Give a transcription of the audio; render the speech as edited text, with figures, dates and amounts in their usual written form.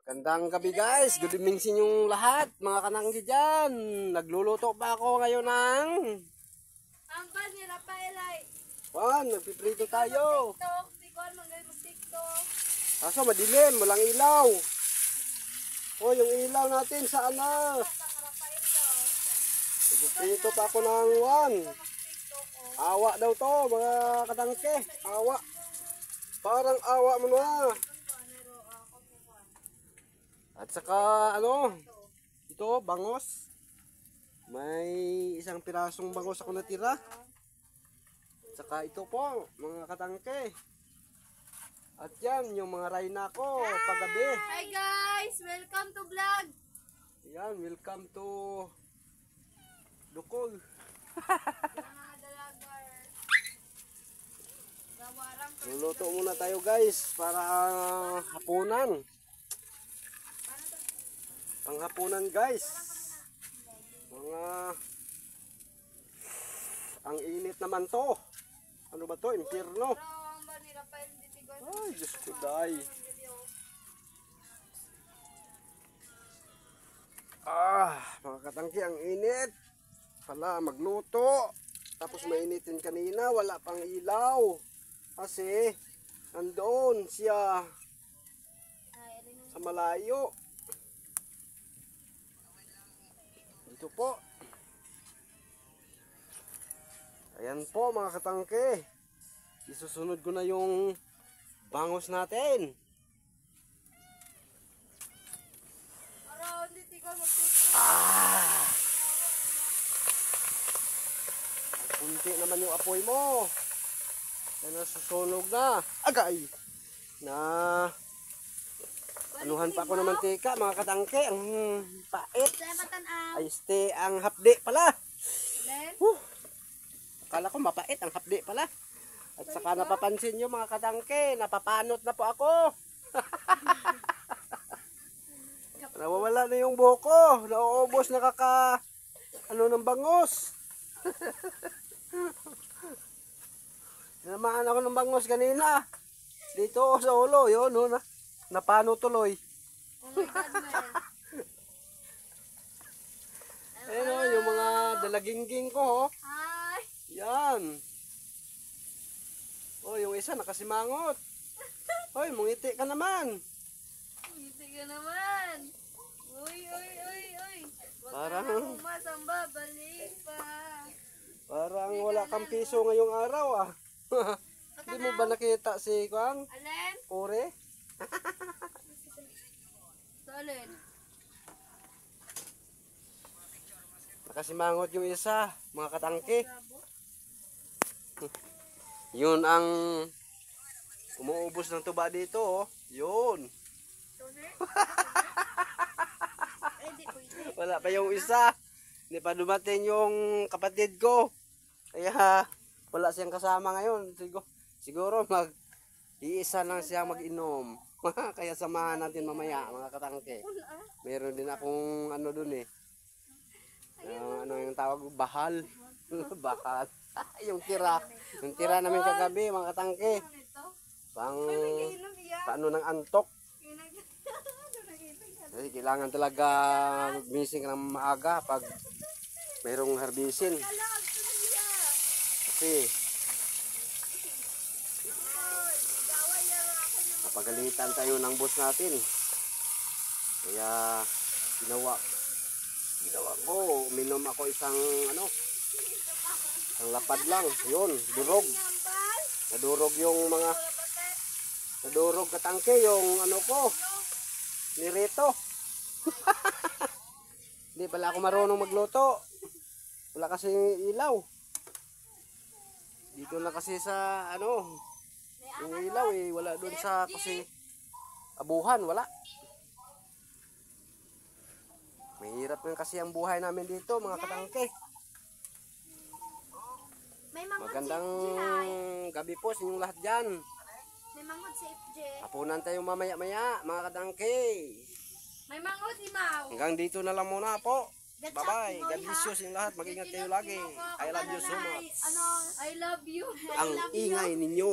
Gandang gabi guys, good evening sa inyong lahat, mga kananggi dyan. Nagluluto pa ako ngayon ng... Ang ban ni Rafael ay... nagpiprito tayo. TikTok, bigol manggay mo TikTok. Kaso madilim, walang ilaw. Yung ilaw natin saan na? Ang Rafael daw. Nagpiprito pa ako ng TikTok oh. awa daw to, mga katangke. Awa. Parang awa mo na. At saka ito bangos. May isang pirasong bangos ako natira. At saka ito po mga katangke. At yan yung mga rayna ko paggabi. Hi guys, welcome to vlog. Yan, welcome to Dukol. Mga dalagar. Gawarang Luluto muna tayo guys para hapunan. Panghapunan guys. Ang init naman to. Ano ba to? Impyerno. ang ban ni Rafael bitigol. Ay, Diyos ko day. Mga katangki, ang init. Pala, magluto. Tapos mainitin kanina, wala pang ilaw. Kasi, nandoon siya sa malayo. Ito po. Ayan po mga katangke. Isusunod ko na yung bangos natin. Araw, hindi tigol mo TikTok. Kunti naman yung apoy mo. Yan na susunog na. Agay! Na anuhan pa ako ng mantika mga katangke. Ang pait. Ay ang hapde pala. Akala ko mapait ang hapde pala. At saka napapansin nyo mga katangke, napapanot na po ako. Nawawala na yung buko. Nauubos na ng bangos. Namaan ako ng bangos kanina. Dito sa ulo, yun, napano tuloy. Oh my God, man. Ayun yung mga dalagingging ko. Hi. Yan. Yung isa nakasimangot. Mungiti ka naman. Ngiti ka naman. Uy. Wag Parang- ka na umasamba, balik pa. Parang wala kang piso ngayong araw Hindi mo ba nakita si Kuang? Alin? Ore? Solid. Nakasimangot yung isa, mga katangke. Yun ang umuubos ng tuba dito, Yun. Wala pa yung isa. Hindi pa dumating yung kapatid ko. Kaya wala siyang kasama ngayon. Siguro iisa lang siya mag-inom. Kaya samahan natin mamaya mga katangke. Meron din akong dun yung tawag, bahal. Bahal. Yung tira namin kagabi mga katangke. Paano ng antok. Kasi kailangan talaga missing ng maaga pag mayroong harbisin. Kasi napagalitan tayo ng boss natin. Kaya ginawa ko, uminom ako isang lapad lang. Yun, durog. Nadurog katangke yung ko. Nirito. Hindi pala ako marunong magluto. Wala kasi ilaw. Dito na kasi sa yung ilaw wala doon sa kasi abuhan, wala. Mahirap na kasi ang buhay namin dito mga katangke. Magandang gabi po sa inyong lahat dyan. May manghod si FJ. Hapunan tayo mamaya-maya mga katangke. May manghod si Mau. Hanggang dito na lang muna po. Bye-bye. God bless you sa inyong lahat. Mag-ingat kayo lagi. I love you so much. I love you. Ang ingay ninyo.